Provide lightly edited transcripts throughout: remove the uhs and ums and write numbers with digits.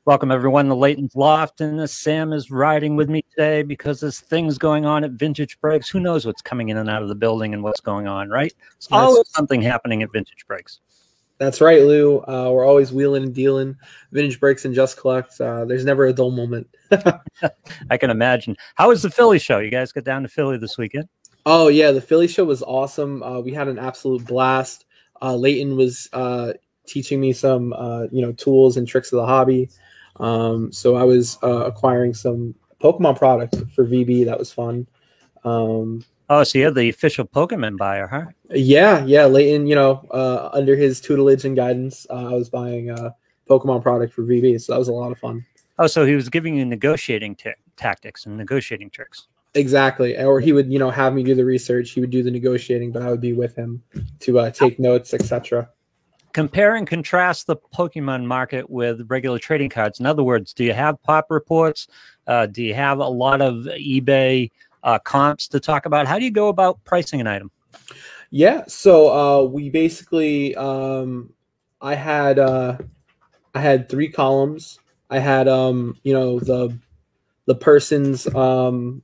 Welcome, everyone, to Leighton's Loft. And Sam is riding with me today because there's things going on at Vintage Breaks. Who knows what's coming in and out of the building and what's going on, right? There's always something happening at Vintage Breaks. That's right, Lou. We're always wheeling and dealing. Vintage Breaks and Just Collect. There's never a dull moment. I can imagine. How was the Philly show? You guys got down to Philly this weekend? Oh, yeah. The Philly show was awesome. We had an absolute blast. Leighton was teaching me some, tools and tricks of the hobby. So I was acquiring some Pokemon products for VB. That was fun. Oh, so you're the official Pokemon buyer, huh? Yeah. Leighton, under his tutelage and guidance, I was buying Pokemon product for VB. So that was a lot of fun. Oh, so he was giving you negotiating tactics and negotiating tricks. Exactly. Or he would, have me do the research. He would do the negotiating, but I would be with him to take notes, etc. Compare and contrast the Pokemon market with regular trading cards. In other words, do you have pop reports? Do you have a lot of eBay comps to talk about? How do you go about pricing an item? Yeah, so we basically I had 3 columns. I had the person's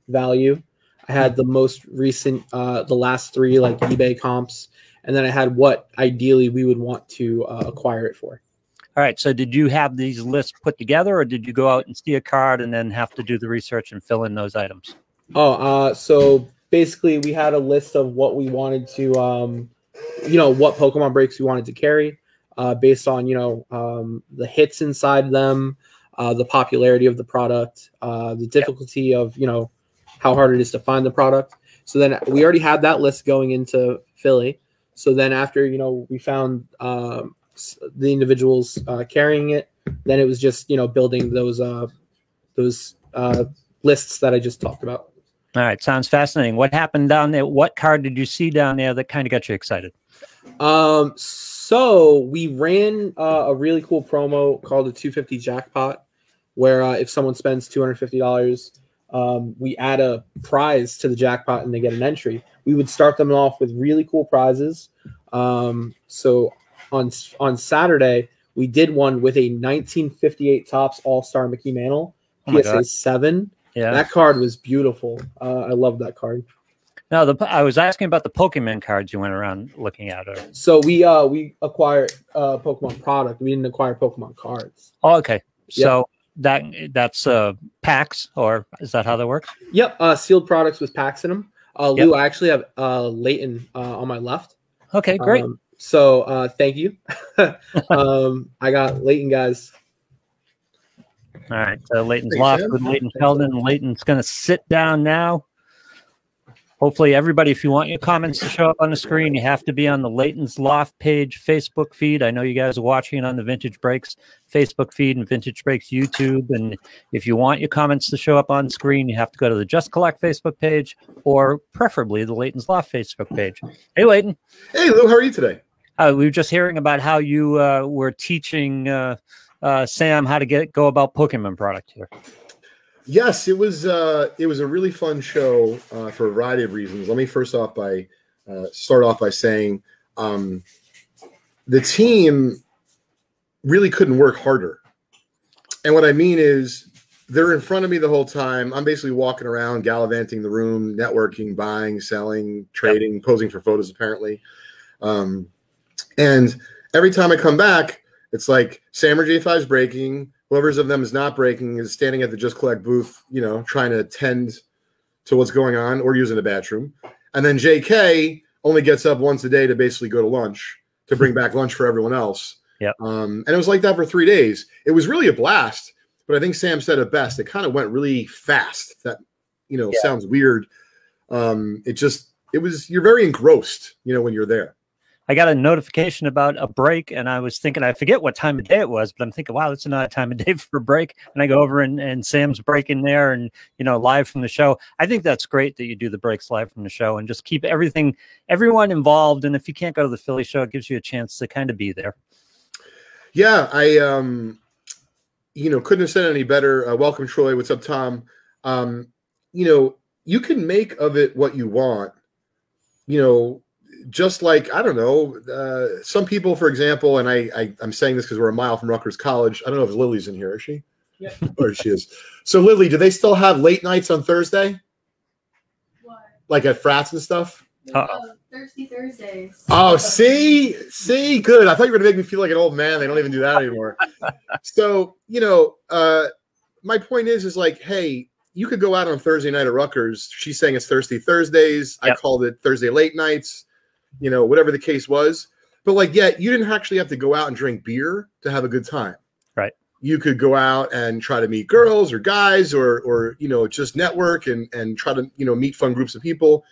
value. I had the most recent the last 3 like eBay comps. And then I had what ideally we would want to acquire it for. All right. So did you have these lists put together, or did you go out and see a card and then have to do the research and fill in those items? So basically we had a list of what we wanted to, what Pokemon breaks we wanted to carry based on, the hits inside them, the popularity of the product, the difficulty of, how hard it is to find the product. So then we already had that list going into Philly. So then after, we found the individuals carrying it, then it was just, building those lists that I just talked about. All right. Sounds fascinating. What happened down there? What card did you see down there that kind of got you excited? So we ran a really cool promo called the 250 Jackpot, where if someone spends $250, we add a prize to the jackpot and they get an entry. We would start them off with really cool prizes. So on Saturday, we did one with a 1958 Topps All-Star Mickey Mantle, PSA 7. Yeah, that card was beautiful. I love that card. No, I was asking about the Pokemon cards you went around looking at. So we acquired Pokemon product. We didn't acquire Pokemon cards. Oh, okay. So that's packs, or is that how that works? Yep. Sealed products with packs in them. Lou, I actually have Leighton on my left. Okay, great. So thank you. I got Leighton, guys. All right. So Leighton's Loft with Leighton Sheldon. Leighton's going to sit down now. Hopefully, everybody, if you want your comments to show up on the screen, you have to be on the Leighton's Loft page Facebook feed. I know you guys are watching it on the Vintage Breaks Facebook feed and Vintage Breaks YouTube. And if you want your comments to show up on screen, you have to go to the Just Collect Facebook page, or preferably the Leighton's Loft Facebook page. Hey, Leighton. Hey, Lou. How are you today? We were just hearing about how you were teaching Sam how to go about Pokemon product here. Yes, it was a really fun show for a variety of reasons. Let me first off start off by saying the team really couldn't work harder. And what I mean is they're in front of me the whole time. I'm basically walking around, gallivanting the room, networking, buying, selling, trading, posing for photos, apparently. And every time I come back, it's like Sam or J5 is breaking. Whoever's of them is not breaking is standing at the Just Collect booth, trying to attend to what's going on or using the bathroom. And then JK only gets up once a day to basically go to lunch, to bring back lunch for everyone else. Yep. And it was like that for 3 days. It was really a blast, but I think Sam said it best. It kind of went really fast. That, sounds weird. You're very engrossed, when you're there. I got a notification about a break, and I was thinking, I forget what time of day it was, but I'm thinking, wow, it's another time of day for a break. And I go over and Sam's breaking there and, live from the show. I think that's great that you do the breaks live from the show and just keep everyone involved. And if you can't go to the Philly show, it gives you a chance to kind of be there. Yeah, I, couldn't have said it any better. Welcome, Troy. What's up, Tom? You can make of it what you want. just like, I don't know, some people, for example, and I'm saying this because we're a mile from Rutgers College. I don't know if Lily's in here. Is she? Yeah. Or she is. So, Lily, do they still have late nights on Thursday? What? Like at frats and stuff? Thirsty Thursdays. Oh, see, good. I thought you were going to make me feel like an old man. They don't even do that anymore. So, my point is like, hey, you could go out on Thursday night at Rutgers. She's saying it's Thirsty Thursdays. Yep. I called it Thursday late nights, whatever the case was. But like, yeah, you didn't actually have to go out and drink beer to have a good time. Right. You could go out and try to meet girls or guys or just network and try to, meet fun groups of people.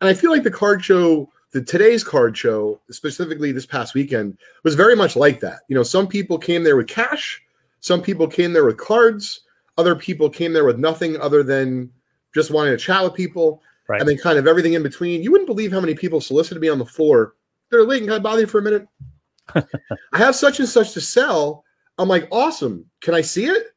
And I feel like today's card show, specifically this past weekend, was very much like that. Some people came there with cash. Some people came there with cards. Other people came there with nothing other than just wanting to chat with people. Right. And then kind of everything in between. You wouldn't believe how many people solicited me on the floor. They're late. Can I bother you for a minute? I have such and such to sell. I'm like, awesome. Can I see it?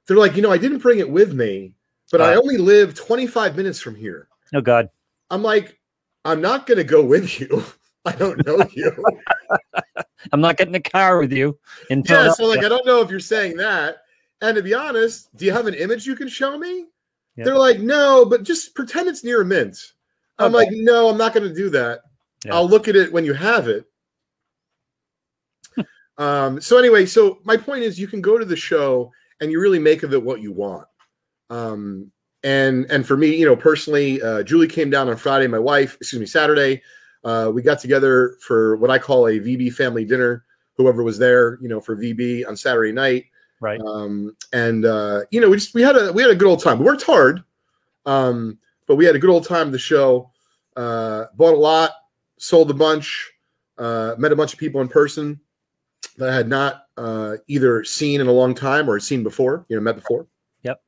They're like, I didn't bring it with me, but I only live 25 minutes from here. Oh, God. I'm like, I'm not going to go with you. I don't know you. I'm not getting a car with you. Yeah, so like, I don't know if you're saying that. And to be honest, do you have an image you can show me? Yep. They're like, no, but just pretend it's near a mint. I'm like, no, I'm not going to do that. Yeah. I'll look at it when you have it. So anyway, so my point is you can go to the show and you really make of it what you want. And for me, personally, Julie came down on Saturday. We got together for what I call a VB family dinner, whoever was there, for VB on Saturday night. Right. We had a good old time. We worked hard, but we had a good old time at the show. Bought a lot, sold a bunch, met a bunch of people in person that I had not either seen in a long time or seen before, met before. Yep.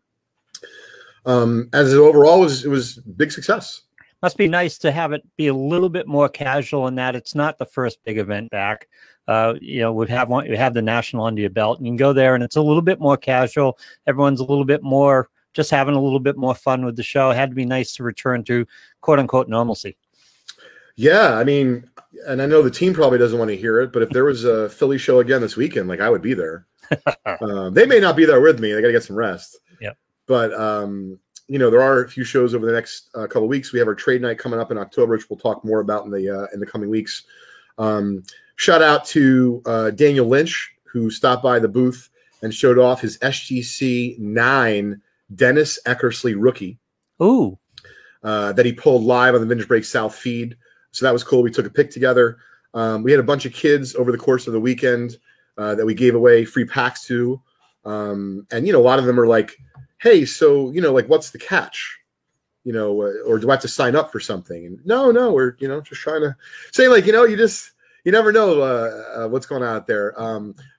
As overall, it was big success. Must be nice to have it be a little bit more casual in that it's not the first big event back. We have the national under your belt, and you can go there and it's a little bit more casual. Everyone's a little bit more just having a little bit more fun with the show. It had to be nice to return to quote unquote normalcy. Yeah, I mean, and I know the team probably doesn't want to hear it, but if there was a Philly show again this weekend, like I would be there. They may not be there with me. They got to get some rest. Yeah. But there are a few shows over the next couple of weeks. We have our trade night coming up in October, which we'll talk more about in the coming weeks. Shout out to Daniel Lynch, who stopped by the booth and showed off his SGC 9 Dennis Eckersley rookie. Ooh. That he pulled live on the Vintage Break South feed. So that was cool. We took a pic together. We had a bunch of kids over the course of the weekend that we gave away free packs to. And, a lot of them are like, hey, so, what's the catch? Or do I have to sign up for something? And no, we're, just trying to say, like, you never know what's going on out there.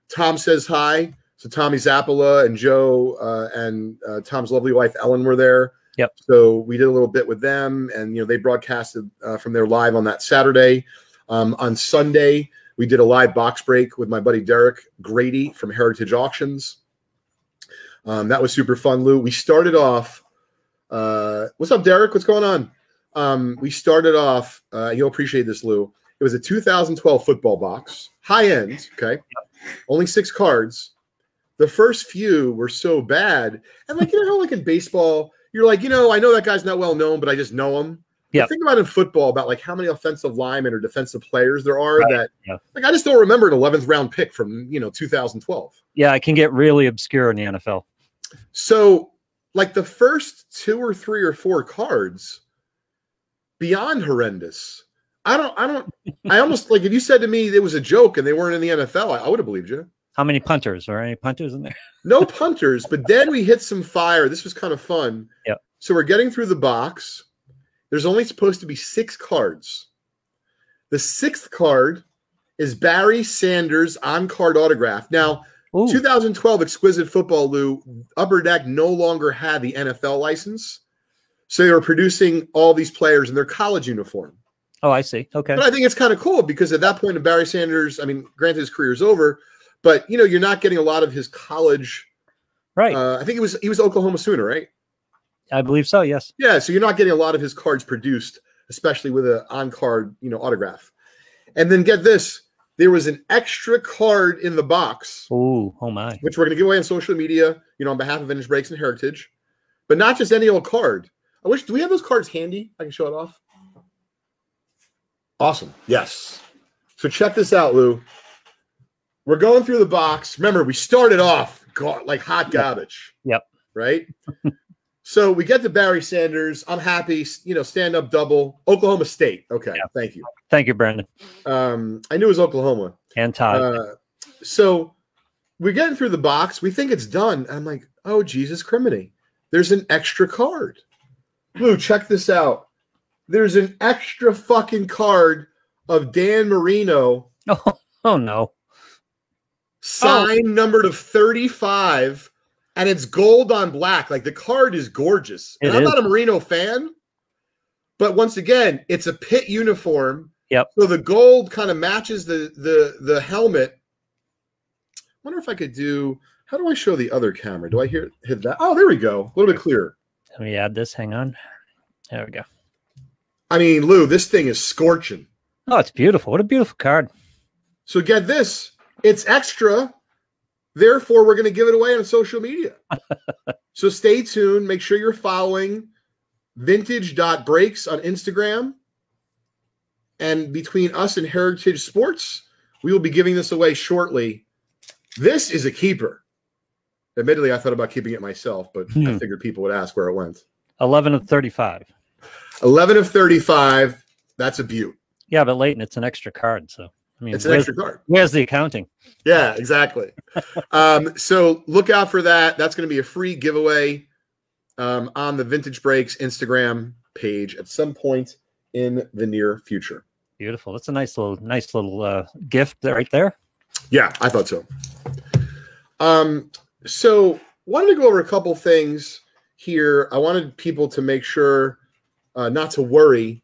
Tom says hi. So Tommy Zappola and Joe and Tom's lovely wife, Ellen, were there. Yep. So we did a little bit with them, and they broadcasted from their live on that Saturday. On Sunday, we did a live box break with my buddy Derek Grady from Heritage Auctions. That was super fun, Lou. We started off. What's up, Derek? What's going on? We started off. You'll appreciate this, Lou. It was a 2012 football box, high end. Okay, only 6 cards. The first few were so bad, and like how like in baseball. You're like, I know that guy's not well known, but I just know him. Yeah. Think about in football about like how many offensive linemen or defensive players there are that like I just don't remember an 11th round pick from 2012. Yeah, it can get really obscure in the NFL. So like the first 2 or 3 or 4 cards, beyond horrendous. I almost like if you said to me it was a joke and they weren't in the NFL, I would have believed you. How many punters? Are any punters in there? No punters, but then we hit some fire. This was kind of fun. Yeah. So we're getting through the box. There's only supposed to be 6 cards. The 6th card is Barry Sanders on-card autograph. Now, 2012 Exquisite Football, Lou, Upper Deck no longer had the NFL license. So they were producing all these players in their college uniform. Oh, I see. Okay. But I think it's kind of cool because at that point in Barry Sanders, I mean, granted his career's over, but you're not getting a lot of his college. Right. I think he was Oklahoma Sooner, right? I believe so. Yes. Yeah. So you're not getting a lot of his cards produced especially with an on-card, autograph. And then get this, there was an extra card in the box. Oh my. Which we're going to give away on social media, on behalf of Vintage Breaks and Heritage. But not just any old card. Do we have those cards handy? I can show it off. Awesome. Yes. So check this out, Lou. We're going through the box. Remember, we started off like hot garbage. Yep. Right? So we get to Barry Sanders. I'm happy, stand-up double. Oklahoma State. Okay, yep. Thank you. Thank you, Brandon. I knew it was Oklahoma. And Todd. So we're getting through the box. We think it's done. I'm like, oh, Jesus criminy. There's an extra card. Lou, check this out. There's an extra fucking card of Dan Marino. Oh no. Signed, numbered of 35, and it's gold on black. Like, the card is gorgeous. And I'm not a Marino fan, but once again, it's a pit uniform. Yep. So the gold kind of matches the helmet. I wonder if I could do. How do I show the other camera? Do I hit that? Oh, there we go. A little bit clearer. Let me add this. Hang on. There we go. I mean, Lou, this thing is scorching. Oh, it's beautiful. What a beautiful card. So get this. It's extra. Therefore, we're going to give it away on social media. So stay tuned. Make sure you're following vintage.breaks on Instagram. And between us and Heritage Sports, we will be giving this away shortly. This is a keeper. Admittedly, I thought about keeping it myself, but I figured people would ask where it went. 11 of 35. 11 of 35. That's a beaut. Yeah, but Leighton, it's an extra card. So, I mean, it's an extra card. Where's the accounting? Yeah, exactly. So look out for that. That's going to be a free giveaway on the Vintage Breaks Instagram page at some point in the near future. Beautiful. That's a nice little gift right there. Yeah, I thought so. So wanted to go over a couple things here. I wanted people to make sure not to worry.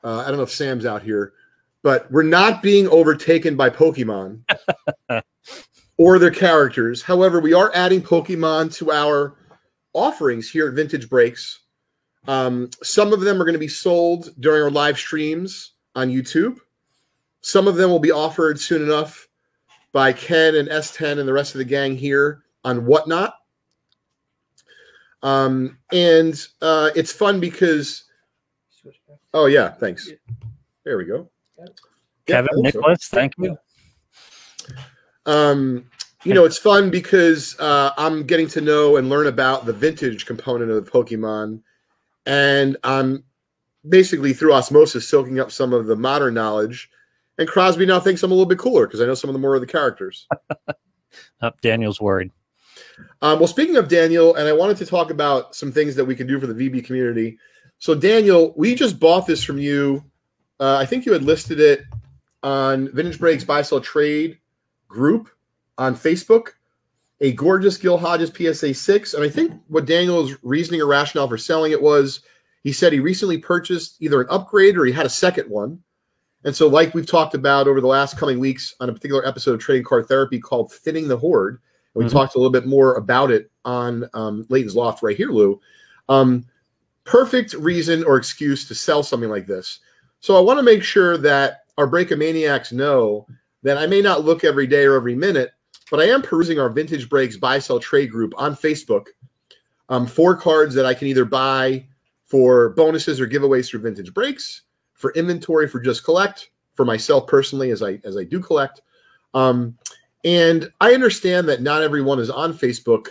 I don't know if Sam's out here, but we're not being overtaken by Pokemon or their characters. However, we are adding Pokemon to our offerings here at Vintage Breaks. Some of them are going to be sold during our live streams on YouTube. Some of them will be offered soon enough by Ken and S10 and the rest of the gang here on Whatnot. And it's fun because, oh yeah, thanks. There we go. Kevin, yeah, Nicholas, thank you. It's fun because I'm getting to know and learn about the vintage component of the Pokemon, and I'm basically through osmosis soaking up some of the modern knowledge. And Crosby now thinks I'm a little bit cooler because I know some of the more of the characters. Daniel's worried. Well, speaking of Daniel, and I wanted to talk about some things that we can do for the VB community. So, Daniel, we just bought this from you. I think you had listed it on Vintage Breaks Buy Sell Trade group on Facebook. A gorgeous Gil Hodges PSA 6. And I think what Daniel's reasoning or rationale for selling it was, he said he recently purchased either an upgrade or he had a second one. And so, like we've talked about over the last coming weeks on a particular episode of Trading Card Therapy called Thinning the Horde, and we talked a little bit more about it on Leighton's Loft right here, Lou. Perfect reason or excuse to sell something like this. So I want to make sure that our Breakomaniacs know that I may not look every day or every minute, but I am perusing our Vintage Breaks Buy Sell Trade group on Facebook for cards that I can either buy for bonuses or giveaways through Vintage Breaks, for inventory for just collect, for myself personally as I do collect. And I understand that not everyone is on Facebook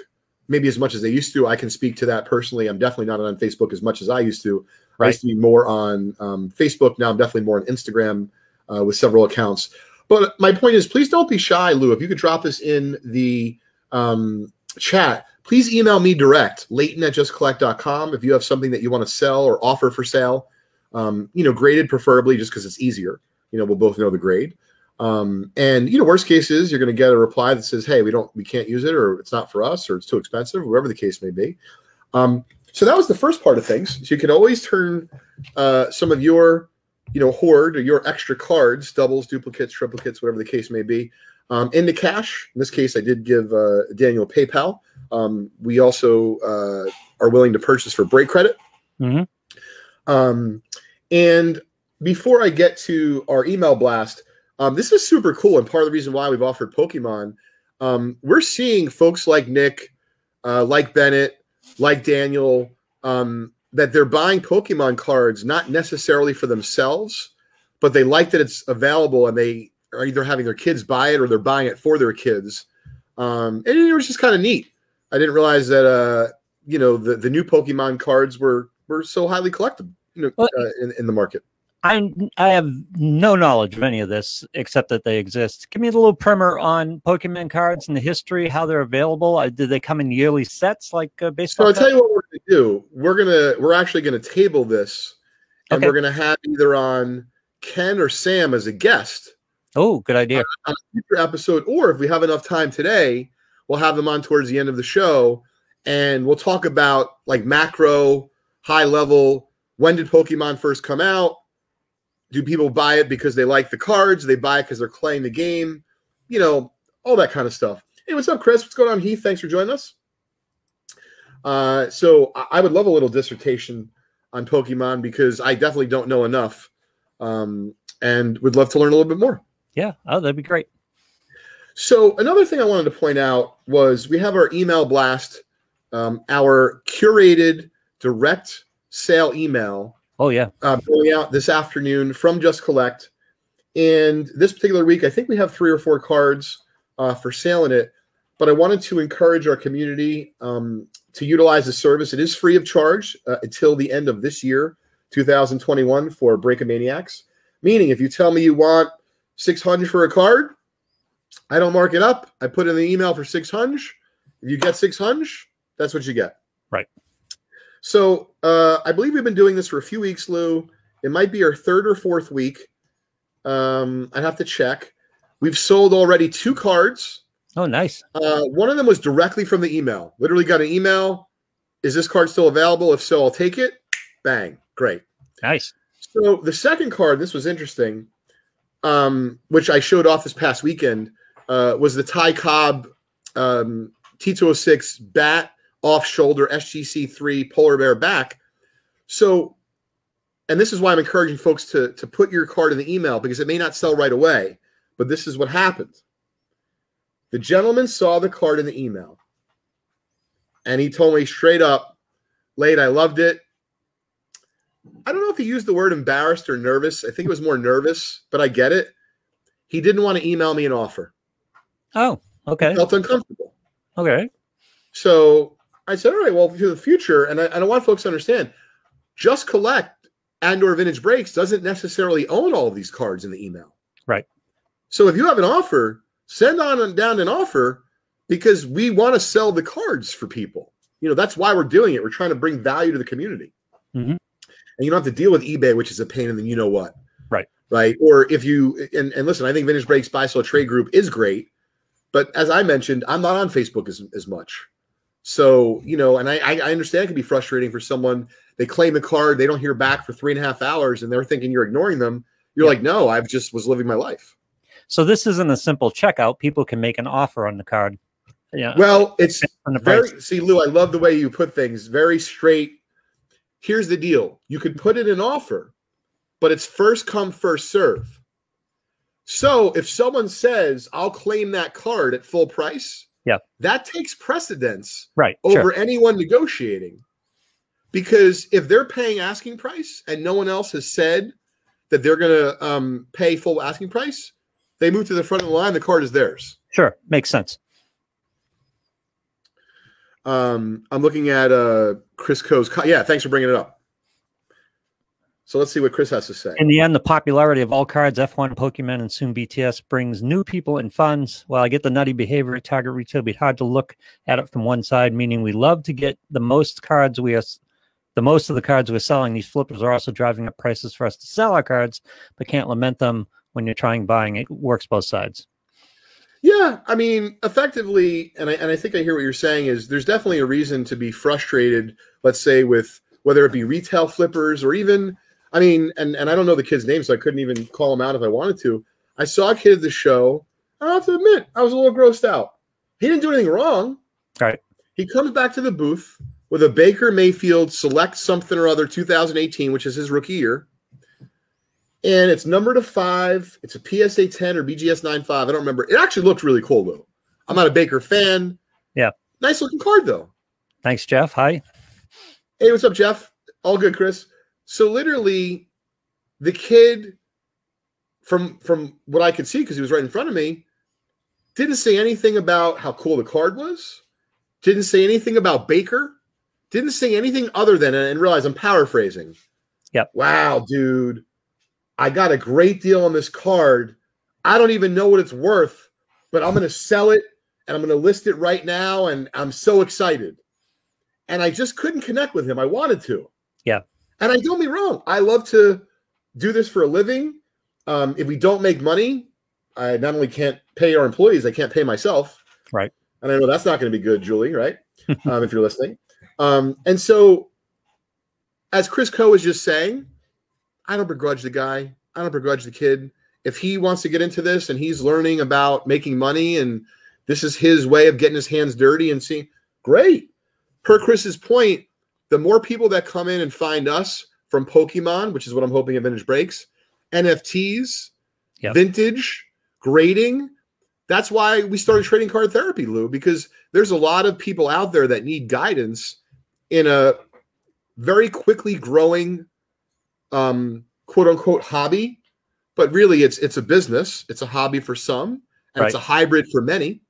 maybe as much as they used to. I can speak to that personally. I'm definitely not on Facebook as much as I used to. Right. I used to be more on Facebook. Now I'm definitely more on Instagram with several accounts. But my point is, please don't be shy, Lou. If you could drop this in the chat, please email me direct, Leighton@justcollect.com, if you have something that you want to sell or offer for sale. Graded preferably, just because it's easier. We'll both know the grade. Worst case is you're going to get a reply that says, hey, we can't use it, or it's not for us, or it's too expensive, whatever the case may be. So that was the first part of things. So you can always turn some of your, hoard or your extra cards, doubles, duplicates, triplicates, whatever the case may be, into cash. In this case, I did give Daniel PayPal. We also are willing to purchase for break credit. And before I get to our email blast, this is super cool, and part of the reason why we've offered Pokemon. We're seeing folks like Nick, like Bennett, like Daniel, that they're buying Pokemon cards not necessarily for themselves, but they like that it's available, and they are either having their kids buy it or they're buying it for their kids. And it was just kind of neat. I didn't realize that the new Pokemon cards were so highly collectible, in the market. I have no knowledge of any of this except that they exist. Give me a little primer on Pokemon cards and the history, how they're available. Do they come in yearly sets like baseball? So I'll tell you what we're going to do. We're actually going to table this, and we're going to have either on Ken or Sam as a guest. Oh, good idea. On a future episode, or if we have enough time today, we'll have them on towards the end of the show, and we'll talk about like macro, high level. When did Pokemon first come out? Do people buy it because they like the cards? They buy it because they're playing the game? All that kind of stuff. Hey, what's up, Chris? What's going on, Heath? Thanks for joining us. So I would love a little dissertation on Pokemon because I definitely don't know enough, and would love to learn a little bit more. Yeah, that'd be great. So another thing I wanted to point out was we have our email blast, our curated direct sale email. Oh, yeah. Going out this afternoon from Just Collect. And this particular week, I think we have 3 or 4 cards for sale in it. But I wanted to encourage our community to utilize the service. It is free of charge until the end of this year, 2021, for Breakamaniacs. Meaning, if you tell me you want $600 for a card, I don't mark it up. I put in the email for $600. If you get $600, that's what you get. Right. So I believe we've been doing this for a few weeks, Lou. It might be our 3rd or 4th week. I'd have to check. We've sold already 2 cards. Oh, nice. One of them was directly from the email. Literally got an email. Is this card still available? If so, I'll take it. Bang. Great. Nice. So the second card, this was interesting, which I showed off this past weekend, was the Ty Cobb T206 bat off-shoulder SGC3 polar bear back. So, and this is why I'm encouraging folks to put your card in the email, because it may not sell right away, but this is what happened. The gentleman saw the card in the email, and he told me straight up, Leighton, I loved it. I don't know if he used the word embarrassed or nervous. I think it was more nervous, but I get it. He didn't want to email me an offer. Oh, okay. He felt uncomfortable. Okay. So I said, all right, well, for the future, and I want folks to understand, Just Collect and/or Vintage Breaks doesn't necessarily own all of these cards in the email. Right. So if you have an offer, send on down an offer, because we want to sell the cards for people. That's why we're doing it. We're trying to bring value to the community. Mm-hmm. And you don't have to deal with eBay, which is a pain in the you-know-what. Right. Right. Or if you, and listen, I think Vintage Breaks Buy Sell Trade Group is great. But as I mentioned, I'm not on Facebook as much. So, and I understand it can be frustrating for someone. They claim a card, they don't hear back for 3.5 hours, and they're thinking you're ignoring them. You're like, no, I've just was living my life. So this isn't a simple checkout. People can make an offer on the card. Yeah. Well, it's very, see, Lou, I love the way you put things. Very straight. Here's the deal. You could put it in offer, but it's first come, first serve. So if someone says, I'll claim that card at full price, that takes precedence over anyone negotiating. Because if they're paying asking price and no one else has said that they're going to pay full asking price, they move to the front of the line, the card is theirs. Sure. Makes sense. I'm looking at Chris Coe's. Yeah, thanks for bringing it up. So let's see what Chris has to say. In the end, the popularity of all cards, F1, Pokemon, and soon BTS brings new people and funds. While I get the nutty behavior at Target Retail, it'd be hard to look at it from one side, meaning we love to get the most of the cards we're selling. These flippers are also driving up prices for us to sell our cards, but can't lament them when you're trying buying. It works both sides. Yeah, I mean, effectively, and I think I hear what you're saying is there's definitely a reason to be frustrated, let's say, with whether it be retail flippers or even, I mean, and I don't know the kid's name, so I couldn't even call him out if I wanted to. I saw a kid at the show. I have to admit, I was a little grossed out. He didn't do anything wrong. Right. He comes back to the booth with a Baker Mayfield Select something or other 2018, which is his rookie year. And it's numbered to 5. It's a PSA 10 or BGS 95. I don't remember. It actually looked really cool, though. I'm not a Baker fan. Yeah. Nice looking card, though. Thanks, Jeff. Hi. Hey, what's up, Jeff? All good, Chris. So literally, the kid, from what I could see, because he was right in front of me, didn't say anything about how cool the card was. Didn't say anything about Baker. Didn't say anything other than, and realize I'm paraphrasing. Yep. Wow, dude. I got a great deal on this card. I don't even know what it's worth, but I'm going to sell it, and I'm going to list it right now, and I'm so excited. And I just couldn't connect with him. I wanted to. Yeah. And I don't be wrong. I love to do this for a living. If we don't make money, I not only can't pay our employees, I can't pay myself. Right. And I know that's not going to be good, Julie, right? If you're listening. And so, as Chris Coe was just saying, I don't begrudge the guy. I don't begrudge the kid. If he wants to get into this and he's learning about making money and this is his way of getting his hands dirty and seeing, great. Per Chris's point, the more people that come in and find us from Pokemon, which is what I'm hoping at Vintage Breaks, NFTs, vintage, grading, that's why we started Trading Card Therapy, Lou, because there's a lot of people out there that need guidance in a very quickly growing quote unquote hobby, but really it's a business. It's a hobby for some, and it's a hybrid for many.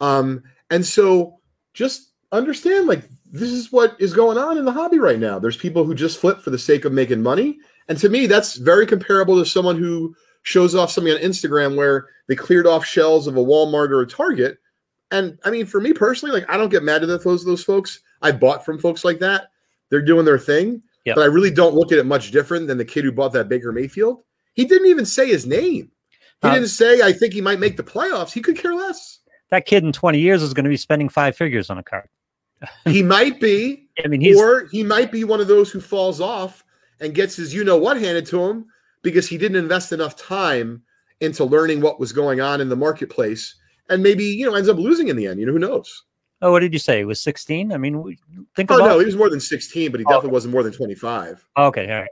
And so just understand, like, this is what is going on in the hobby right now. There's people who just flip for the sake of making money. And to me, that's very comparable to someone who shows off something on Instagram where they cleared off shelves of a Walmart or a Target. And I mean, for me personally, like, I don't get mad at those folks. I bought from folks like that. They're doing their thing. Yep. But I really don't look at it much different than the kid who bought that Baker Mayfield. He didn't even say his name. He didn't say, I think he might make the playoffs. He could care less. That kid in 20 years is going to be spending 5 figures on a card. He might be. I mean, or he might be one of those who falls off and gets his you-know-what handed to him because he didn't invest enough time into learning what was going on in the marketplace and maybe, ends up losing in the end. Who knows? Oh, what did you say? It was 16? I mean, think about... Oh, no, he was more than 16, but he definitely wasn't more than 25. Okay, all right.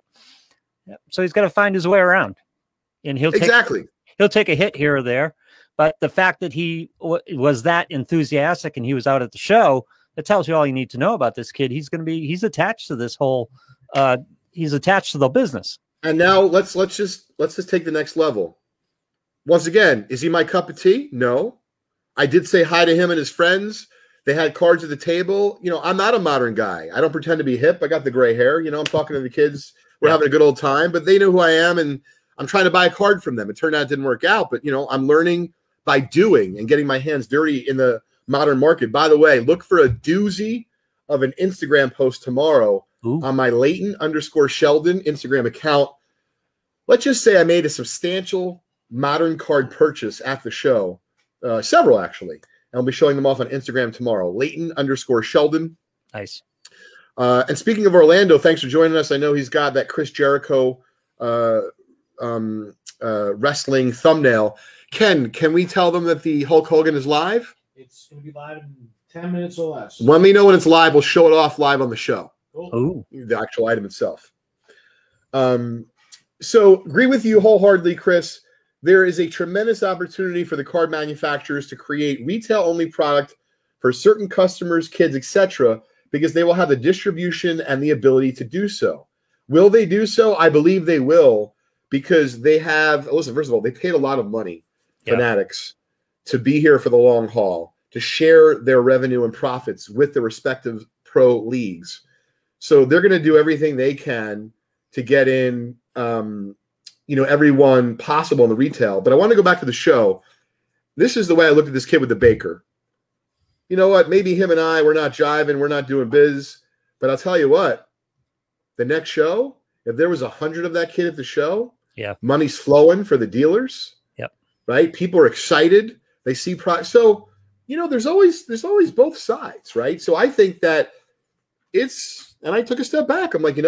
Yep. So he's got to find his way around. And he'll take a hit here or there. But the fact that he was that enthusiastic and he was out at the show, that tells you all you need to know about this kid. He's attached to this whole, he's attached to the business. And now let's just take the next level. Once again, is he my cup of tea? No. I did say hi to him and his friends. They had cards at the table. I'm not a modern guy. I don't pretend to be hip. I got the gray hair. I'm talking to the kids. We're having a good old time, but they know who I am, and I'm trying to buy a card from them. It turned out it didn't work out, but I'm learning by doing and getting my hands dirty in the modern market. By the way, look for a doozy of an Instagram post tomorrow on my Leighton _Sheldon Instagram account. Let's just say I made a substantial modern card purchase at the show, several actually. And I'll be showing them off on Instagram tomorrow. Leighton _Sheldon. Nice. And speaking of Orlando, thanks for joining us. I know he's got that Chris Jericho wrestling thumbnail. Ken, can we tell them that the Hulk Hogan is live? It's going to be live in 10 minutes or less. When we know when it's live, we'll show it off live on the show. Cool. The actual item itself. So agree with you wholeheartedly, Chris. There is a tremendous opportunity for the card manufacturers to create retail-only product for certain customers, kids, etc., because they will have the distribution and the ability to do so. Will they do so? I believe they will, because they have, listen, first of all, they paid a lot of money, Fanatics, to be here for the long haul, to share their revenue and profits with the respective pro leagues. So they're going to do everything they can to get in, everyone possible in the retail. But I want to go back to the show. This is the way I looked at this kid with the Baker. You know what? Maybe him and I, we're not jiving, we're not doing biz. But I'll tell you what, the next show, if there was 100 of that kid at the show, money's flowing for the dealers. Right? People are excited. They see product. So, there's always both sides, right? So I think that and I took a step back. I'm like,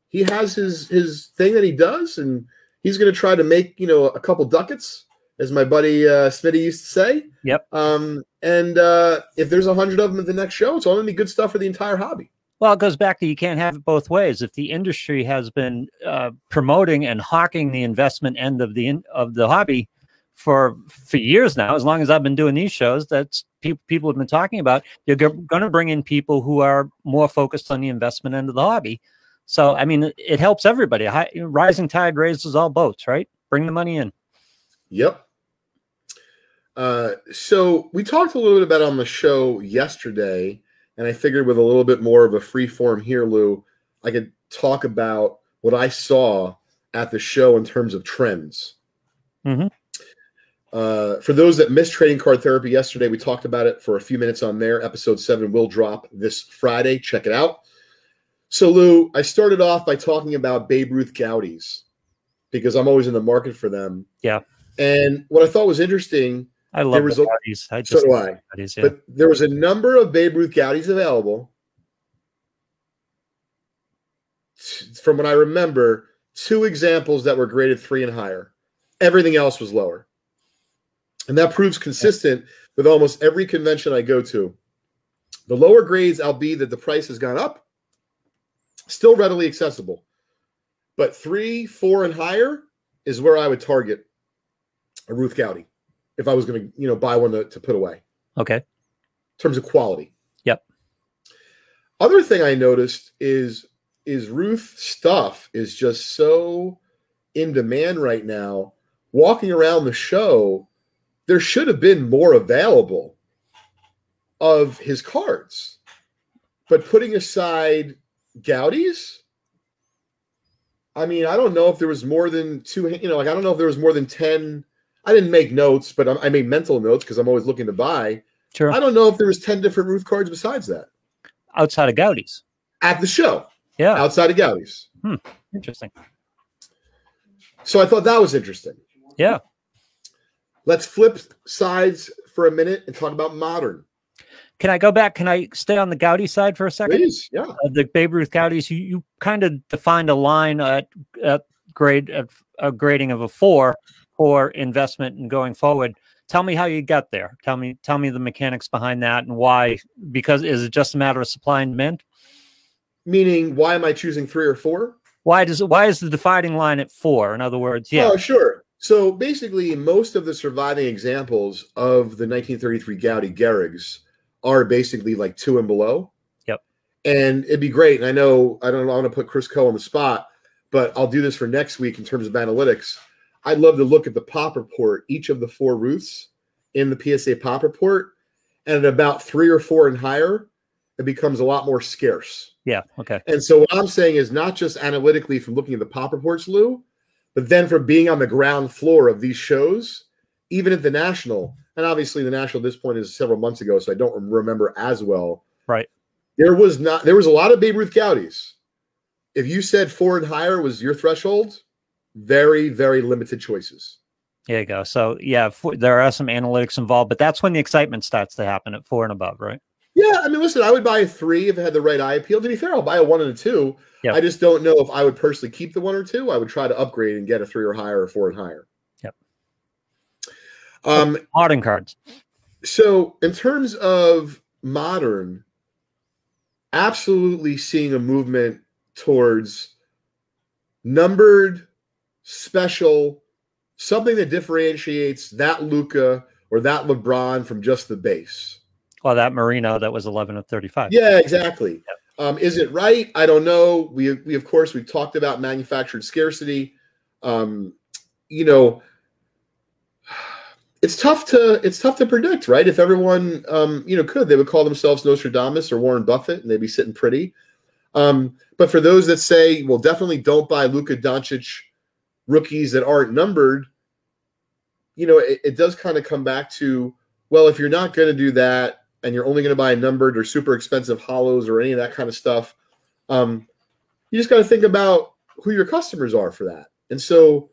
he has his thing that he does, and he's going to try to make, a couple ducats, as my buddy Smitty used to say. Yep. And if there's 100 of them at the next show, it's only good stuff for the entire hobby. Well, it goes back to you can't have it both ways. If the industry has been promoting and hawking the investment end of the hobby for years now, as long as I've been doing these shows, that's people have been talking about. You're going to bring in people who are more focused on the investment end of the hobby. So, I mean, it helps everybody. Rising tide raises all boats, right? Bring the money in. Yep. So we talked a little bit about on the show yesterday, and I figured with a little bit more of a free form here, Lou, I could talk about what I saw at the show in terms of trends. Mm-hmm. For those that missed Trading Card Therapy yesterday, we talked about it for a few minutes on there. Episode 7 will drop this Friday. Check it out. So, Lou, I started off by talking about Babe Ruth Goudies because I'm always in the market for them. Yeah. And what I thought was interesting, I love the Goudies. So do I. Goudies, yeah. But there was a number of Babe Ruth Goudies available. From what I remember, 2 examples that were graded 3 and higher. Everything else was lower. And that proves consistent with almost every convention I go to. The lower grades, albeit that the price has gone up, still readily accessible. But 3, 4, and higher is where I would target a Ruth Goudie if I was going to, buy one to put away. Okay. In terms of quality. Yep. Other thing I noticed is Ruth stuff is just so in demand right now. Walking around the show, there should have been more available of his cards. But putting aside Goudies, I mean, I don't know if there was more than 2, I don't know if there was more than 10. I didn't make notes, but I made mental notes because I'm always looking to buy. Sure. I don't know if there was 10 different Ruth cards besides that. Outside of Goudies. At the show. Yeah. Outside of Goudies. Interesting. So I thought that was interesting. Yeah. Let's flip sides for a minute and talk about modern. Can I go back? Can I stay on the Goudie side for a second? Please, yeah. The Babe Ruth Goudies, you kind of defined a line at grading of a 4 for investment and going forward. Tell me how you got there. Tell me the mechanics behind that and why. Because is it just a matter of supply and demand? Meaning, why am I choosing 3 or 4? Why is the dividing line at 4? In other words, yeah. Oh, sure. So basically, most of the surviving examples of the 1933 Goudie Gehrigs are basically like 2 and below. Yep. And it'd be great. And I don't want to put Chris Coe on the spot, but I'll do this for next week in terms of analytics. I'd love to look at the pop report, each of the 4 Ruths in the PSA pop report, and at about 3 or 4 and higher, it becomes a lot more scarce. Yeah. Okay. And so what I'm saying is not just analytically from looking at the pop reports, Lou, but then from being on the ground floor of these shows, even at the National, and obviously the National at this point is several months ago, so I don't remember as well. Right. There was a lot of Babe Ruth Goudies. If you said 4 and higher was your threshold, very, very limited choices. There you go. So yeah, there are some analytics involved, but that's when the excitement starts to happen at 4 and above, right? Yeah, I mean, listen, I would buy a 3 if it had the right eye appeal. To be fair, I'll buy a 1 and a 2. Yep. I just don't know if I would personally keep the 1 or 2. I would try to upgrade and get a 3 or higher or 4 and higher. Yep. Modern cards. So in terms of modern, absolutely seeing a movement towards numbered, special, something that differentiates that Luka or that LeBron from just the base. Well, that Marino that was 11 of 35. Yeah, exactly. Yep. Is it right? I don't know. We of course we've talked about manufactured scarcity. It's tough to predict, right? If everyone could, they would call themselves Nostradamus or Warren Buffett, and they'd be sitting pretty. But for those that say, well, definitely don't buy Luka Doncic rookies that aren't numbered, it does kind of come back to, well, if you're not going to do that and you're only going to buy numbered or super expensive hollows or any of that kind of stuff, you just got to think about who your customers are for that. And so,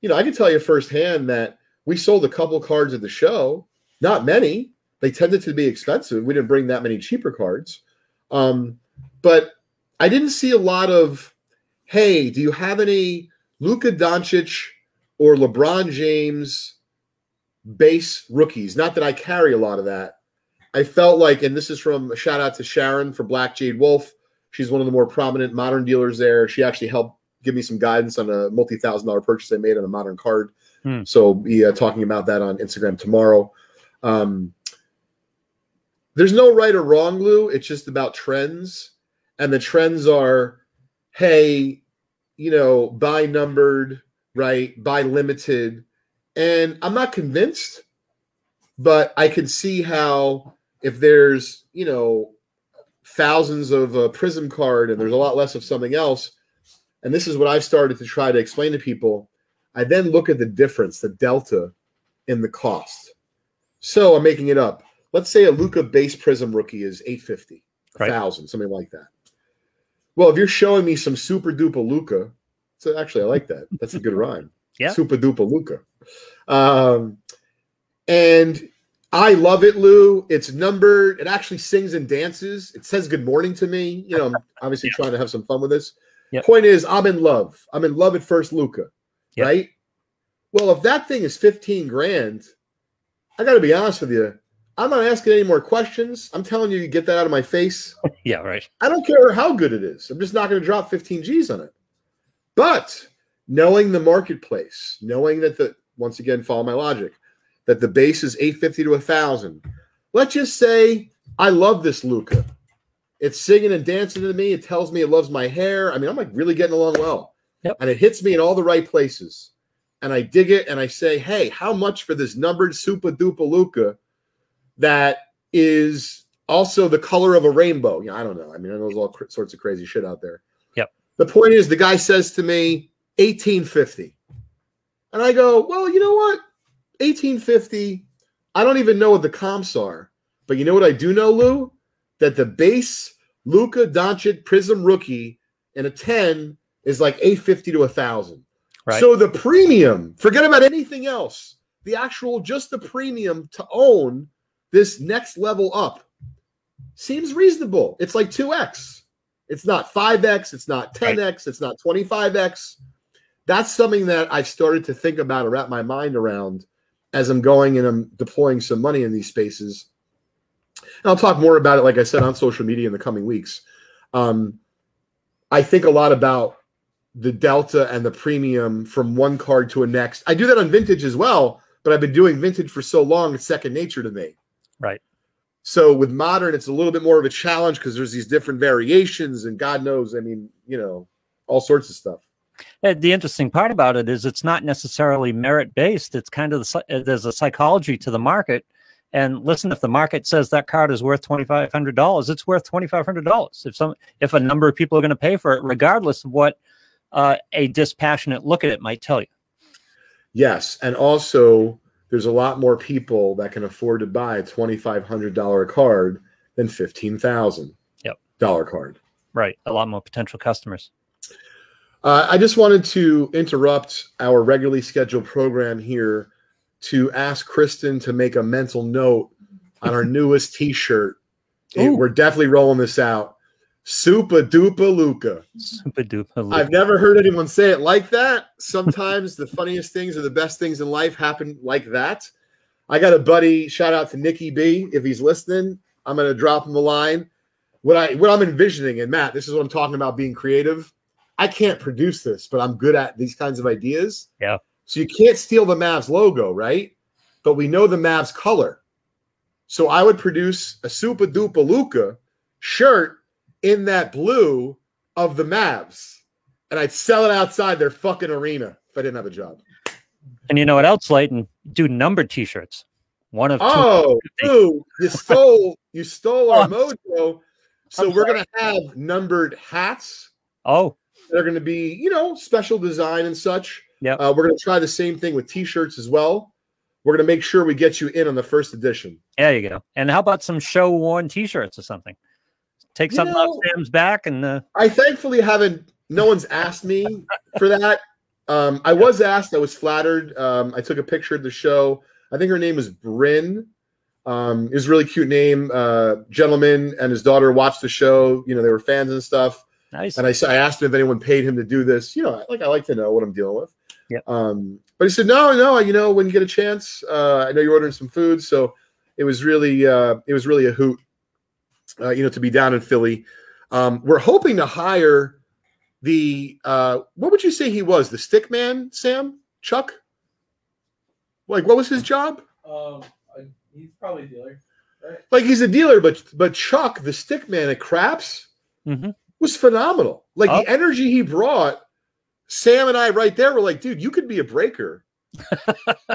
I can tell you firsthand that we sold a couple cards at the show, not many. They tended to be expensive. We didn't bring that many cheaper cards. But I didn't see a lot of, hey, do you have any Luka Doncic or LeBron James base rookies? Not that I carry a lot of that. I felt like, and this is from a shout out to Sharon for Black Jade Wolf. She's one of the more prominent modern dealers there. She actually helped give me some guidance on a multi-$1,000 purchase I made on a modern card. So be talking about that on Instagram tomorrow. There's no right or wrong, Lou. It's just about trends. And the trends are, hey, you know, buy numbered, right? Buy limited. And I'm not convinced, but I can see how if there's, you know, thousands of a Prism card and there's a lot less of something else, and this is what I've started to try to explain to people, I then look at the difference, the delta in the cost. So I'm making it up. Let's say a Luka base Prism rookie is $850, $1,000, something like that. Well, if you're showing me some super duper Luka, so actually I like that. That's a good rhyme. Yeah. Super duper Luka. And I love it, Lou. It's numbered. It actually sings and dances. It says good morning to me. You know, I'm obviously trying to have some fun with this. Point is, I'm in love. I'm in love at first Luka, right? Well, if that thing is 15 grand, I got to be honest with you. I'm not asking any more questions. I'm telling you, get that out of my face. Yeah, right. I don't care how good it is. I'm just not going to drop 15 G's on it. But knowing the marketplace, knowing that once again, follow my logic, that the base is $850 to $1,000. Let's just say I love this Luka. It's singing and dancing to me. It tells me it loves my hair. I mean, I'm like really getting along well. And it hits me in all the right places. And I dig it and I say, hey, how much for this numbered super duper Luka that is also the color of a rainbow? You know, I don't know. I mean, I know there's all sorts of crazy shit out there. The point is, the guy says to me, $1,850. And I go, well, you know what? $1,850. I don't even know what the comps are. But you know what I do know, Lou? That the base Luka Doncic Prism rookie in a 10 is like $850 to $1,000. Right. So the premium, forget about anything else. The actual, just the premium to own this next level up seems reasonable. It's like 2x. It's not 5x. It's not 10x. Right. It's not 25x. That's something that I've started to think about or wrap my mind around as I'm going and I'm deploying some money in these spaces. And I'll talk more about it, like I said, on social media in the coming weeks. I think a lot about the delta and the premium from one card to a next. I do that on vintage as well, but I've been doing vintage for so long, it's second nature to me. Right. So with modern, it's a little bit more of a challenge because there's these different variations and God knows, I mean, you know, all sorts of stuff. The interesting part about it is it's not necessarily merit-based. It's kind of there's a psychology to the market. And listen, if the market says that card is worth $2,500, it's worth $2,500. If a number of people are going to pay for it, regardless of what a dispassionate look at it might tell you. Yes, and also there's a lot more people that can afford to buy a $2,500 card than $15,000 card. Right, a lot more potential customers. I just wanted to interrupt our regularly scheduled program here to ask Kristen to make a mental note on our newest T-shirt. We're definitely rolling this out. Super duper Luka. Super duper Luka. I've never heard anyone say it like that. Sometimes the funniest things or the best things in life happen like that. I got a buddy, shout out to Nicky B. If he's listening, I'm going to drop him a line. What I'm envisioning, and Matt, this is what I'm talking about being creative. I can't produce this, but I'm good at these kinds of ideas. Yeah. So you can't steal the Mavs logo, right? But we know the Mavs color. So I would produce a super duper Luka shirt in that blue of the Mavs. And I'd sell it outside their fucking arena if I didn't have a job. And you know what else, Leighton? Do numbered T-shirts. One of two. Oh, dude, you stole our mojo. So we're going to have numbered hats. Oh. They're going to be, you know, special design and such. Yeah. We're going to try the same thing with T-shirts as well. We're going to make sure we get you in on the first edition. There you go. And how about some show-worn T-shirts or something? Take something off Sam's back. And I thankfully haven't. No one's asked me for that. I was asked. I was flattered. I took a picture of the show. I think her name was Bryn. It was a really cute name. Gentleman and his daughter watched the show. You know, they were fans and stuff. Nice. And I asked him if anyone paid him to do this. You know, like I like to know what I'm dealing with. Yeah. But he said, no, you know, when you get a chance, I know you're ordering some food. So it was really a hoot, you know, to be down in Philly. We're hoping to hire the what would you say he was? The stick man, Sam? Chuck? Like, what was his job? He's probably a dealer. Right? Like, he's a dealer, but Chuck, the stick man at Craps, was phenomenal. Like, the energy he brought, Sam and I right there were like, dude, you could be a breaker.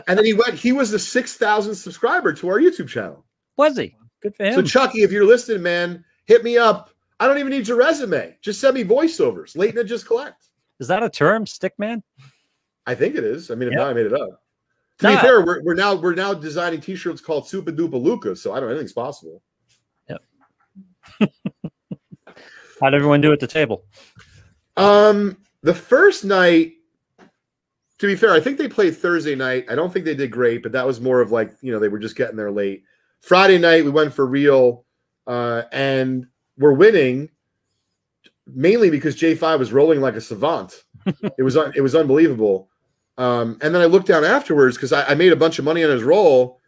And then he was the 6,000th subscriber to our YouTube channel. Was he? Good for him. So, Chucky, if you're listening, man, hit me up. I don't even need your resume. Just send me voiceovers. Leighton and just collect. Is that a term, stickman? I think it is. I mean, if not, I made it up. To be fair, we're now designing T-shirts called Super Duper Luca, so I don't know, anything's possible. Yep. How'd everyone do at the table? The first night, to be fair, I think they played Thursday night. I don't think they did great, but that was more of like, they were just getting there late. Friday night, we went for real, and we're winning mainly because J5 was rolling like a savant. It was unbelievable. And then I looked down afterwards because I made a bunch of money on his roll,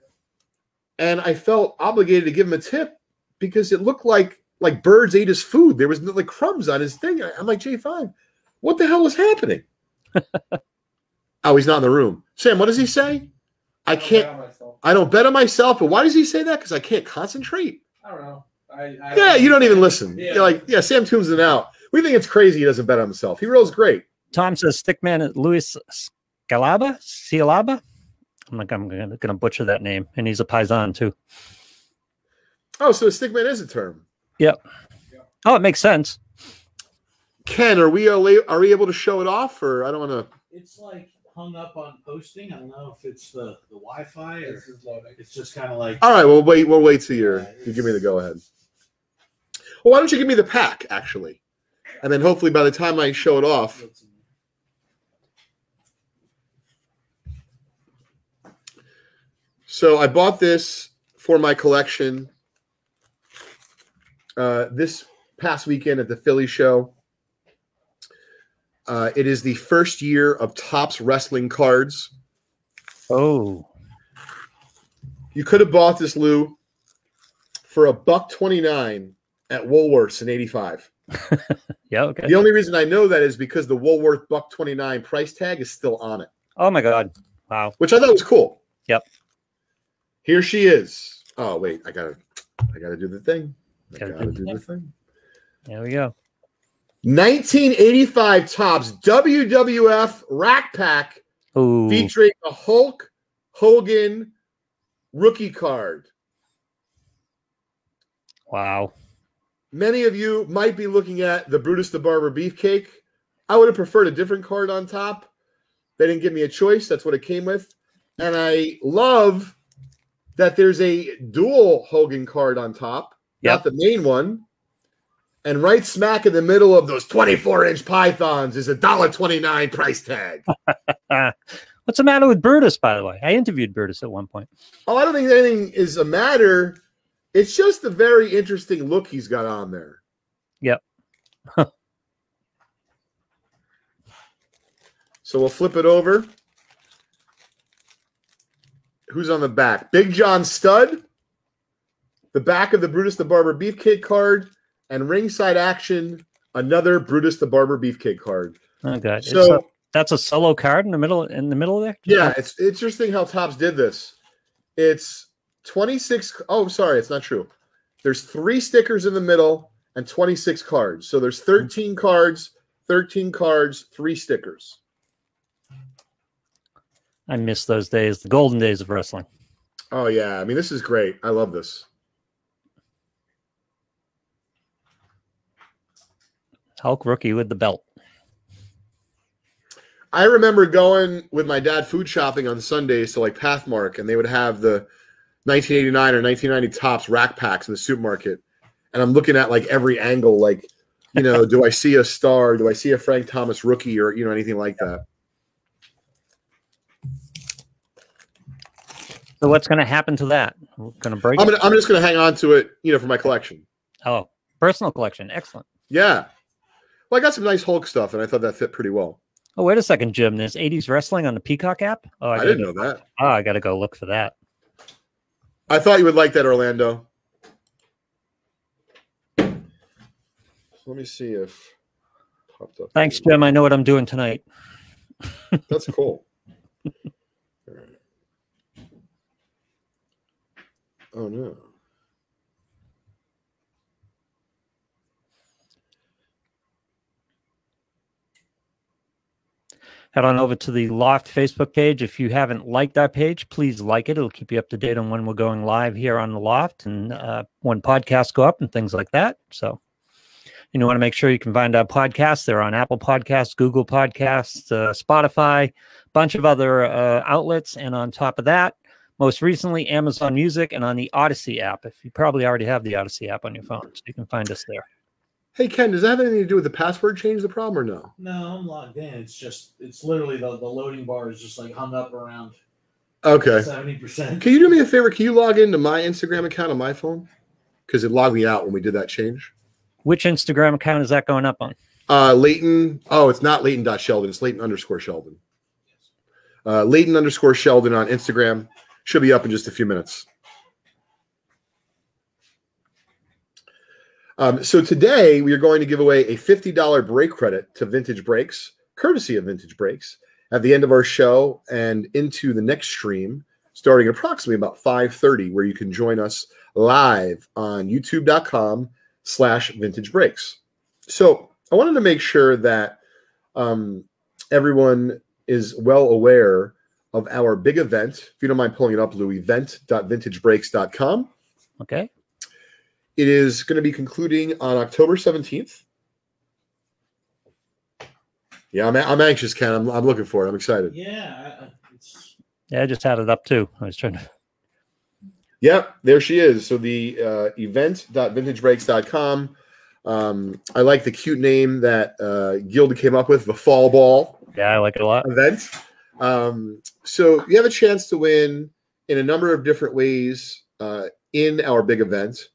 and I felt obligated to give him a tip because it looked like birds ate his food. There was no, like, crumbs on his thing. I'm like, J5, what the hell is happening? Oh, he's not in the room. Sam, what does he say? I don't bet on myself. But why does he say that? Because I can't concentrate. I don't know. You don't even listen. Yeah. You're like, yeah, Sam tunes it out. We think it's crazy he doesn't bet on himself. He rolls great. Tom says stickman Luis Cialaba. I'm going to butcher that name, and he's a Paisan too. Oh, so stickman is a term. Yep. Oh, it makes sense. Ken, are we able to show it off, or I don't want to? It's like hung up on posting. I don't know if it's the Wi-Fi or it's just kind of like. All right, we'll wait till you give me the go ahead. Well, why don't you give me the pack actually, and then hopefully by the time I show it off. So I bought this for my collection this past weekend at the Philly show. It is the first year of Topps wrestling cards. Oh. You could have bought this, Lou, for $1.29 at Woolworths in '85. Yeah, okay. The only reason I know that is because the Woolworth $1.29 price tag is still on it. Oh my God. Wow. Which I thought was cool. Yep. Here she is. Oh, wait, I gotta do the thing. I gotta do the thing. There we go. 1985 Topps WWF Rack Pack. Ooh. Featuring a Hulk Hogan rookie card. Wow. Many of you might be looking at the Brutus the Barber Beefcake. I would have preferred a different card on top. They didn't give me a choice. That's what it came with. And I love that there's a dual Hogan card on top, not the main one. And right smack in the middle of those 24-inch pythons is a $1.29 price tag. What's the matter with Brutus, by the way? I interviewed Brutus at one point. Oh, I don't think anything is a matter. It's just a very interesting look he's got on there. Yep. So we'll flip it over. Who's on the back? Big John Studd. The back of the Brutus the Barber Beefcake card. And ringside action, another Brutus the Barber Beefcake card. Oh God! So that's a solo card in the middle there. Yeah, it's interesting how Topps did this. It's 26. Oh, sorry, it's not true. There's 3 stickers in the middle and 26 cards. So there's 13 cards, 3 stickers. I miss those days, the golden days of wrestling. Oh yeah, I mean this is great. I love this. Hulk rookie with the belt. I remember going with my dad food shopping on Sundays to like Pathmark, and they would have the 1989 or 1990 Topps rack packs in the supermarket. And I'm looking at like every angle, like, do I see a star? Do I see a Frank Thomas rookie or, anything like that? So what's going to happen to that? We're going to break it? I'm just going to hang on to it, for my collection. Oh, personal collection. Excellent. Yeah. Well, I got some nice Hulk stuff, and I thought that fit pretty well. Oh, wait a second, Jim. There's 80s wrestling on the Peacock app? Oh, I didn't know that. Oh, I got to go look for that. I thought you would like that, Orlando. Let me see if popped up. Thanks, Jim. I know what I'm doing tonight. That's cool. All right. Oh no. Head on over to the Loft Facebook page. If you haven't liked our page, please like it. It'll keep you up to date on when we're going live here on the Loft and when podcasts go up and things like that. So you want to make sure you can find our podcasts. They're on Apple Podcasts, Google Podcasts, Spotify, bunch of other outlets. And on top of that, most recently, Amazon Music and on the Odyssey app. If you probably already have the Odyssey app on your phone, so you can find us there. Hey, Ken, does that have anything to do with the password change the problem or no? No, I'm logged in. It's literally the loading bar is just like hung up around Okay. 70%. Can you do me a favor? Can you log into my Instagram account on my phone? Because it logged me out when we did that change. Which Instagram account is that going up on? Leighton. Oh, it's not Leighton.Sheldon. It's Leighton_Sheldon. Leighton_Sheldon on Instagram. Should be up in just a few minutes. So today we are going to give away a $50 break credit to Vintage Breaks, courtesy of Vintage Breaks, at the end of our show and into the next stream, starting at approximately about 5:30, where you can join us live on youtube.com/Vintage Breaks. So I wanted to make sure that everyone is well aware of our big event. If you don't mind pulling it up, Lou, event.vintagebreaks.com. Okay. It is going to be concluding on October 17th. Yeah, I'm anxious, Ken. I'm looking for it. I'm excited. Yeah. I just had it up too. I was trying to. Yep, there she is. So the event.vintagebreaks.com. I like the cute name that Gilda came up with, the Fall Ball. Yeah, I like it a lot. Event. So you have a chance to win in a number of different ways in our big event.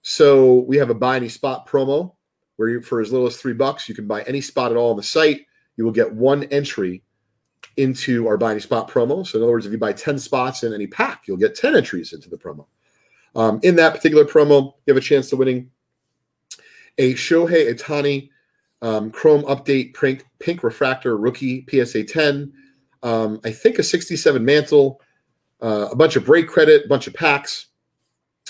So we have a buy any spot promo where you, for as little as $3, you can buy any spot at all on the site. You will get one entry into our buy any spot promo. So in other words, if you buy 10 spots in any pack, you'll get 10 entries into the promo. In that particular promo, you have a chance to winning a Shohei Ohtani Chrome Update Pink Refractor Rookie PSA 10. I think a 67 mantle, a bunch of break credit, a bunch of packs.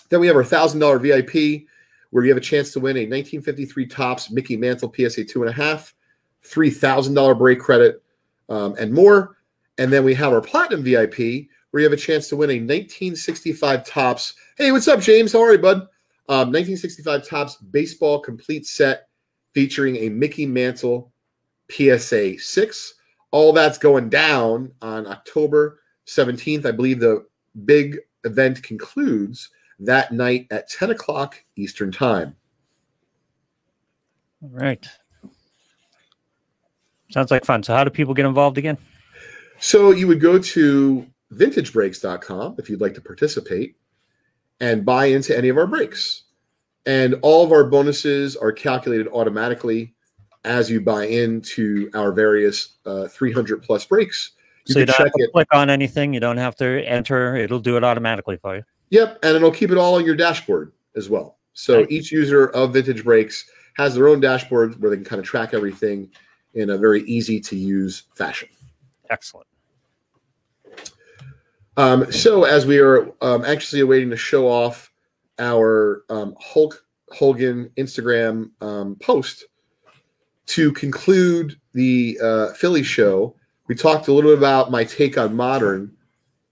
Then we have our $1,000 VIP, where you have a chance to win a 1953 Topps Mickey Mantle PSA 2.5, $3,000 break credit, and more. And then we have our Platinum VIP, where you have a chance to win a 1965 Topps. Hey, what's up, James? How are you, bud? 1965 Topps Baseball Complete Set featuring a Mickey Mantle PSA 6. All that's going down on October 17th. I believe the big event concludes that night at 10 o'clock Eastern Time. All right. Sounds like fun. So how do people get involved again? So you would go to vintagebreaks.com if you'd like to participate and buy into any of our breaks. And all of our bonuses are calculated automatically as you buy into our various 300 plus breaks. So you don't have to click on anything. You don't have to enter. It'll do it automatically for you. Yep, and it'll keep it all on your dashboard as well. So each user of Vintage Breaks has their own dashboard where they can kind of track everything in a very easy-to-use fashion. Excellent. So as we are anxiously awaiting to show off our Hogan Instagram post, to conclude the Philly show, we talked a little bit about my take on modern,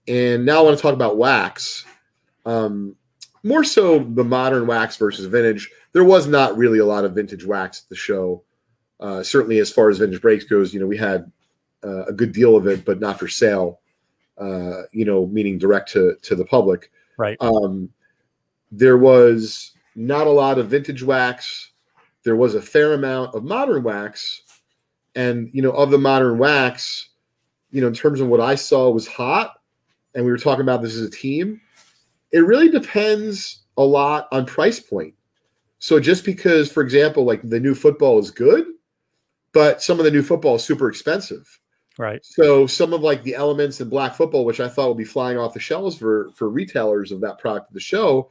and now I want to talk about wax. More so the modern wax versus vintage. There was not really a lot of vintage wax at the show. Certainly as far as Vintage Breaks goes, we had a good deal of it, but not for sale, meaning direct to the public. Right. There was not a lot of vintage wax. There was a fair amount of modern wax. And, of the modern wax, in terms of what I saw was hot, and we were talking about this as a team, it really depends a lot on price point. So just because, for example, like the new football is good, but some of the new football is super expensive. Right. So some of like the elements in black football, which I thought would be flying off the shelves for retailers of that product of the show,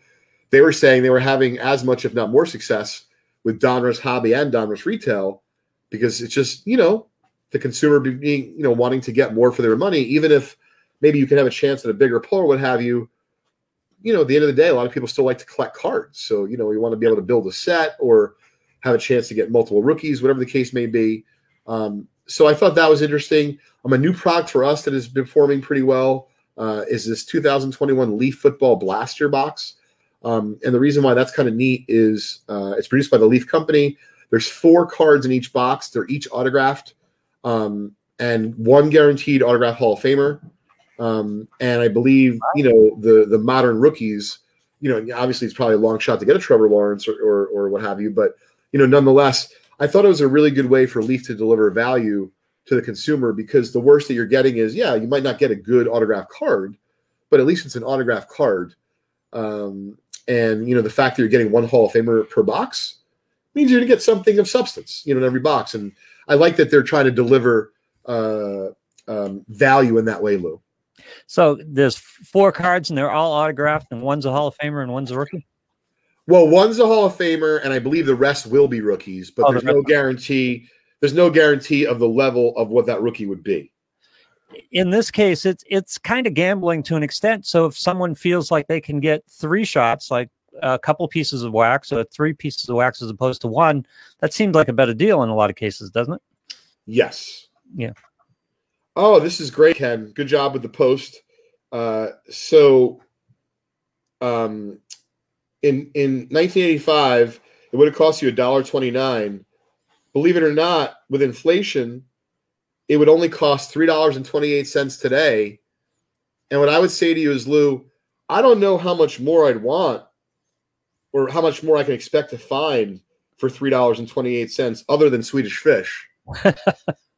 they were saying they were having as much, if not more success with Donruss Hobby and Donruss Retail, because it's just, the consumer being, wanting to get more for their money, even if maybe you can have a chance at a bigger pull or what have you. At the end of the day, a lot of people still like to collect cards. So, you want to be able to build a set or have a chance to get multiple rookies, whatever the case may be. So I thought that was interesting. A new product for us that has been performing pretty well is this 2021 Leaf Football Blaster box. And the reason why that's kind of neat is it's produced by the Leaf Company. There's 4 cards in each box. They're each autographed, and 1 guaranteed autograph Hall of Famer. And I believe, the modern rookies, obviously it's probably a long shot to get a Trevor Lawrence or what have you. But, nonetheless, I thought it was a really good way for Leaf to deliver value to the consumer, because the worst that you're getting is, you might not get a good autograph card, but at least it's an autograph card. And, the fact that you're getting 1 Hall of Famer per box means you're going to get something of substance, in every box. And I like that they're trying to deliver value in that way, Lou. So there's 4 cards and they're all autographed, and one's a Hall of Famer and one's a rookie? Well, one's a Hall of Famer, and I believe the rest will be rookies, but there's no guarantee. There's no guarantee of the level of what that rookie would be. In this case, it's kind of gambling to an extent. So if someone feels like they can get 3 shots, like a couple pieces of wax or 3 pieces of wax as opposed to 1, that seems like a better deal in a lot of cases, doesn't it? Yes. Yeah. Oh, this is great, Ken. Good job with the post. In 1985, it would have cost you $1.29. Believe it or not, with inflation, it would only cost $3.28 today. And what I would say to you is, Lou, I don't know how much more I'd want or how much more I can expect to find for $3.28 other than Swedish Fish.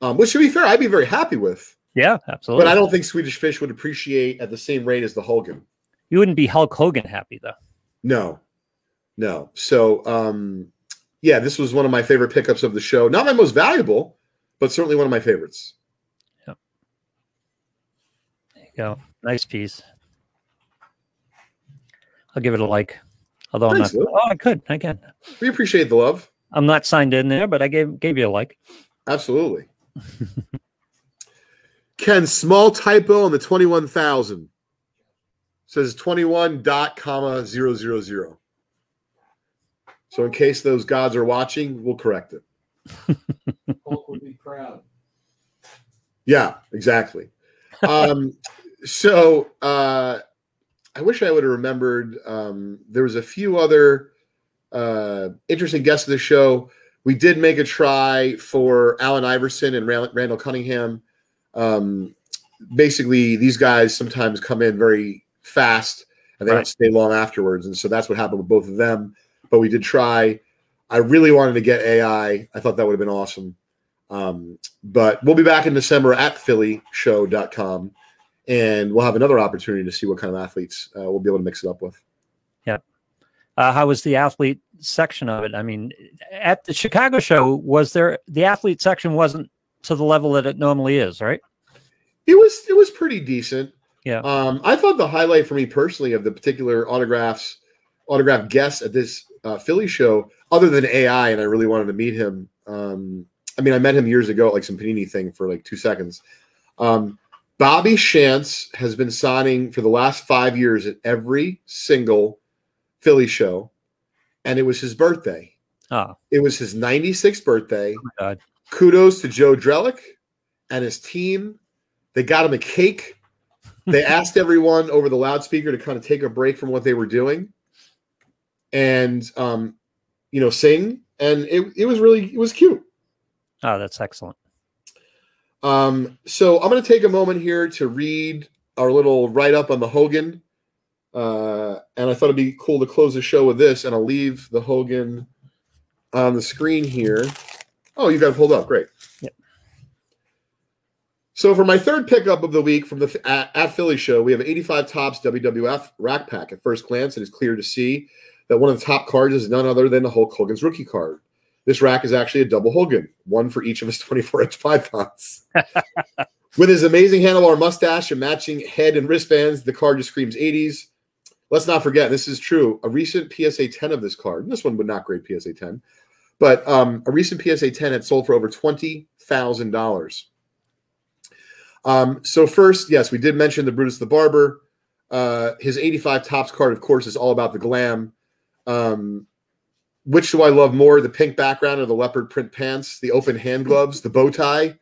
Which, to be fair, I'd be very happy with. Yeah, absolutely. But I don't think Swedish Fish would appreciate at the same rate as the Hogan. You wouldn't be Hulk Hogan happy, though. No. So, yeah, this was one of my favorite pickups of the show. Not my most valuable, but certainly one of my favorites. Yep. There you go. Nice piece. I'll give it a like. Although Thanks, I'm not. Lou. Oh, I can. We appreciate the love. I'm not signed in there, but I gave you a like. Absolutely. Ken, small typo on the 21,000. Says 21.000. So in case those gods are watching, we'll correct it. Hulk would be proud. Yeah, exactly. So I wish I would have remembered. There was a few other interesting guests of the show. We did make a try for Allen Iverson and Randall Cunningham. Basically, these guys sometimes come in very fast and they don't stay long afterwards. And so that's what happened with both of them. But we did try. I really wanted to get AI. I thought that would have been awesome. But we'll be back in December at phillyshow.com, and we'll have another opportunity to see what kind of athletes we'll be able to mix it up with. Yeah. How was the athlete section of it? I mean, at the Chicago show, the athlete section wasn't to the level that it normally is, right? It was pretty decent. Yeah. I thought the highlight for me personally of the particular autograph guests at this Philly show, other than AI, and I really wanted to meet him. I met him years ago at like some Panini thing for like 2 seconds. Bobby Shantz has been signing for the last 5 years at every single Philly show, and it was his birthday. Oh. It was his 96th birthday. Oh my God. Kudos to Joe Drellick and his team. They got him a cake. They asked everyone over the loudspeaker to kind of take a break from what they were doing and, sing. And it was cute. Oh, that's excellent. So I'm going to take a moment here to read our little write-up on the Hogan. And I thought it'd be cool to close the show with this, and I'll leave the Hogan on the screen here. Oh, you got it pulled up. Great. Yep. So for my third pickup of the week from the at Philly show, we have an 85 Topps WWF rack pack. At first glance, it is clear to see that one of the top cards is none other than the Hulk Hogan's rookie card. This rack is actually a double Hogan, one for each of his 24-inch pythons. With his amazing handlebar mustache and matching head and wristbands, the card just screams 80s. Let's not forget, this is true, a recent PSA 10 of this card, and this one would not grade PSA 10, But a recent PSA 10 had sold for over $20,000. So first, yes, we did mention the Brutus the Barber. His 85 Topps card, of course, is all about the glam. Which do I love more, the pink background or the leopard print pants, the open hand gloves, the bow tie,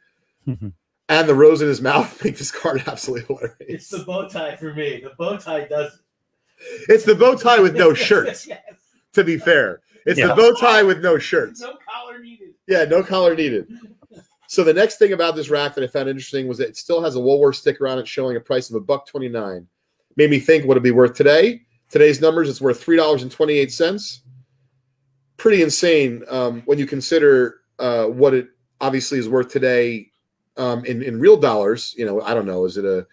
and the rose in his mouth make this card absolutely hilarious. It's the bow tie for me. The bow tie does it. It's the bow tie with no shirts, Yes. to be fair. It's the bow tie with no shirts. No collar needed. Yeah, no collar needed. So the next thing about this rack that I found interesting was that it still has a Woolworth sticker on it showing a price of $1.29. Made me think, what it'd be worth today? Today's numbers, it's worth $3.28. Pretty insane when you consider what it obviously is worth today in real dollars. You know, I don't know, is it a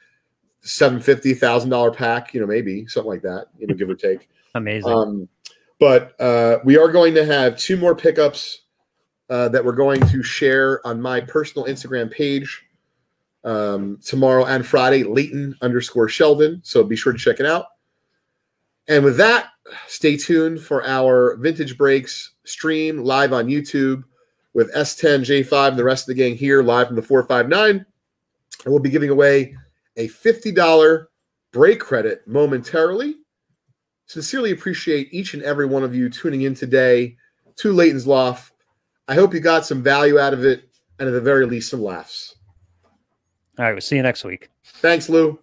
$750,000 pack? You know, maybe something like that. You know, give or take. Amazing. But we are going to have 2 more pickups that we're going to share on my personal Instagram page tomorrow and Friday, Leighton_Sheldon. So be sure to check it out. And with that, stay tuned for our Vintage Breaks stream live on YouTube with S10, J5, and the rest of the gang here live from the 459. And we'll be giving away a $50 break credit momentarily. Sincerely appreciate each and every one of you tuning in today to Leighton's Loft. I hope you got some value out of it and at the very least some laughs. All right, we'll see you next week. Thanks, Lou.